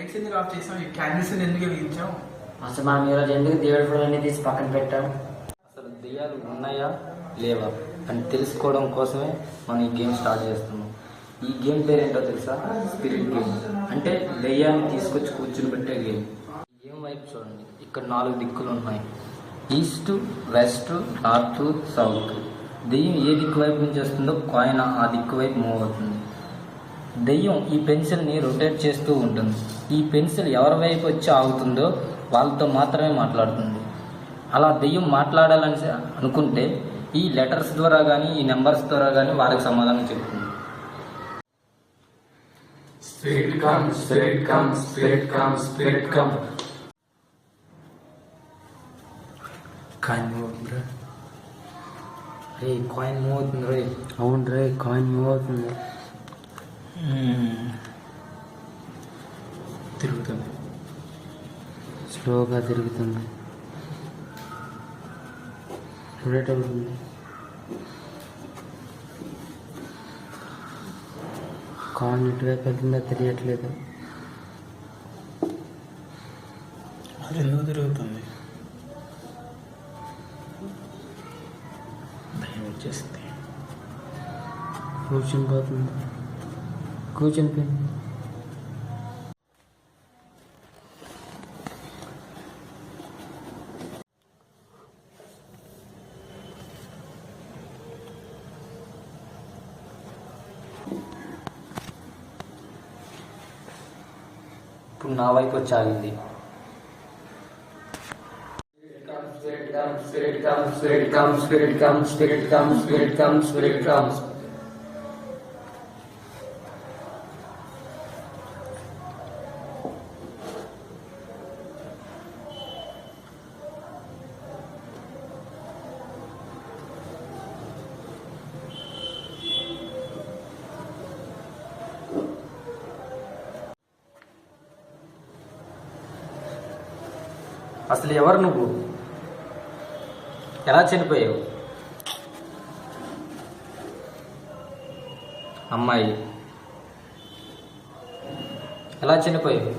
Lights ఎందుకు of చేసాం? ఈ క్యాండిల్స్ ఎందుకు వెలిగించాం? అసలు మనం ఈరోజు ఎందుకు దేవుడి ఫోటోలన్నీ తీసి పక్కన పెట్టాం? అసలు దెయ్యాలు ఉన్నాయా లేవా అని తెలుసుకోవడం కోసమే మనం ఈ గేమ్ స్టార్ట్ చేస్తున్నాం. ఈ గేమ్ పేరు ఏంటో తెలుసా? Spirit game. అంటే దెయ్యాన్ని తీసుకొచ్చి కూర్చుని పెట్టే గేమ్. ఈ గేమ్ వైపు చూడండి, ఇక్కడ 4 దిక్కులు ఉన్నాయి. East, west, north, south. దెయ్యం ఏ దిక్కు వైపు నుంచి వస్తుందో కాయిన్ ఆ దిక్కు వైపు మూవ్ అవుతుంది. దెయ్యం ఈ పెన్సిల్ని రొటేట్ చేస్తూ ఉంటుంది. ఈ పెన్సిల్ ఎవరి వైపు వచ్చి ఆగుతుందో వాళ్ళతో మాత్రమే మాట్లాడుతుంది. అలా దెయ్యం మాట్లాడాలని అనుకుంటే ఈ లెటర్స్ ద్వారా కానీ ఈ నెంబర్స్ ద్వారా కానీ వాళ్ళకి సమాధానం చెప్తుంది. Spirit come, spirit come, spirit come, spirit come. Coin move అవుతుంది రే, కాయిన్ మూవ్ అవుతుంది రే. అవును రే, కాయిన్ మూవ్ అవుతుంది. తిరుగుతుంది, స్లోగా తిరుగుతుంది. రొటేట్ అవుతుంది. కాయిన్ ఇటువైపు వెళ్తుందో తెలియట్లేదు. అది ఎందుకు తిరుగుతుంది? భయం వచ్చేసింది. కూర్చుని పోతుంది. కూర్చుని పోయింది. ఇప్పుడు నా వైపు వచ్చి ఆగింది. Spirit come, spirit come, spirit come, spirit come, spirit come, spirit come, spirit come. అసలు ఎవరు నువ్వు? ఎలా చనిపోయావు? అమ్మాయి ఎలా చనిపోయావు?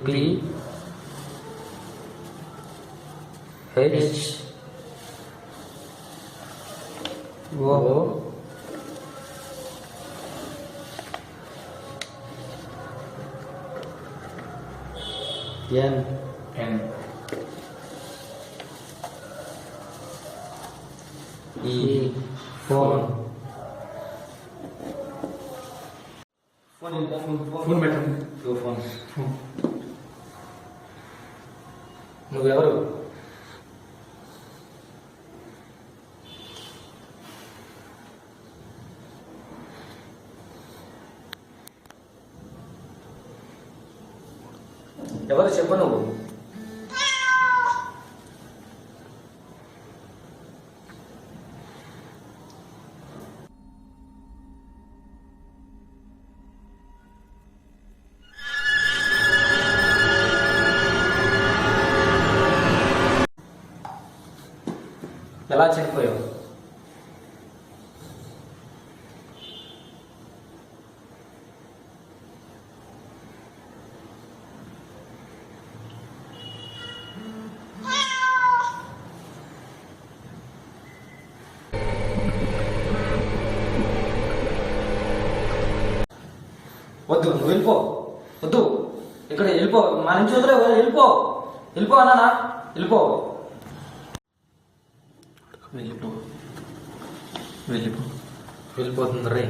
పి హెచ్ ఓ ఎన్ ఈ ఫోన్ ఫోన్ పెట్టండి. ఫోన్. నువ్వెవరు? ఎవరు చెప్పు నువ్వు? ఎలా చనిపోయావు? వద్దు, నువ్వు వెళ్ళిపో. వద్దు, ఇక్కడ వెళ్ళిపో. మా నుంచి వదిలే, వెళ్ళిపో. వెళ్ళిపో అన్నా, వెళ్ళిపో. వెళ్ళిపో, వెళ్ళిపో. వెళ్ళిపోతుంది రే,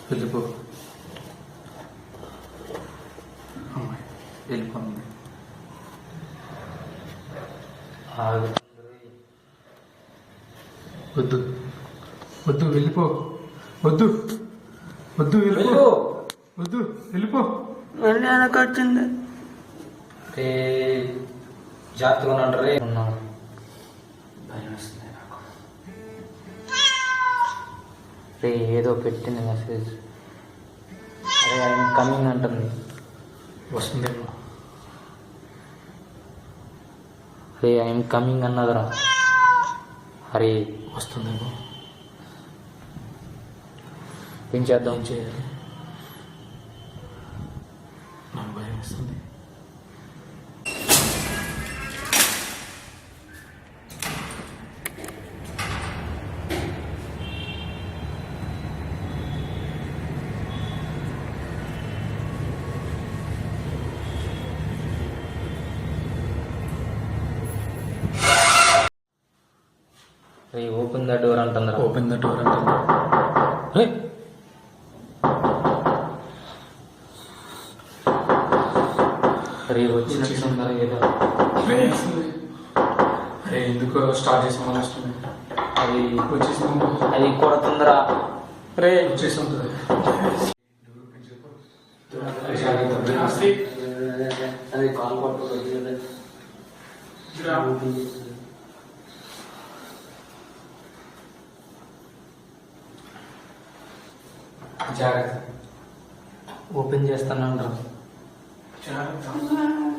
వెళ్ళిపో. వెళ్ళిపోతుంది. వద్దు వద్దు, వెళ్ళిపో. వద్దు వద్దు, వెళ్ళిపో. వద్దు, వెళ్ళిపో. మళ్ళీ వెనకొచ్చింది. రే, జాగ్రత్తగా ఉన్నాడు రే. ఉన్నాను, భయం వస్తుంది నాకు. రే, ఏదో పెట్టింది మెసేజ్. అరే, ఆయన కమింగ్ అంటుంది. వస్తుందేమో. రే, ఐఎమ్ కమింగ్ అన్నదరా. అరే, వస్తుందేమో. పెంచేద్దాం. ఏం చేయాలి? నాకు భయం వేస్తుంది. ఓపెన్ ద డోర్ అంటుందిరా. ఓపెన్ ద డోర్ అంటే రే వచ్చినట్టుందరా ఏదో. అరే ఎందుకు స్టార్ట్ చేసామని వస్తుంది. అది వచ్చేసింది. అది కొడుతుందిరా. రే వచ్చేస్తుంది. అది కాల్ పట్టుకోవాలి. జాగ్రత్త. ఓపెన్ చేస్తానంటారా. జాగ్రత్త.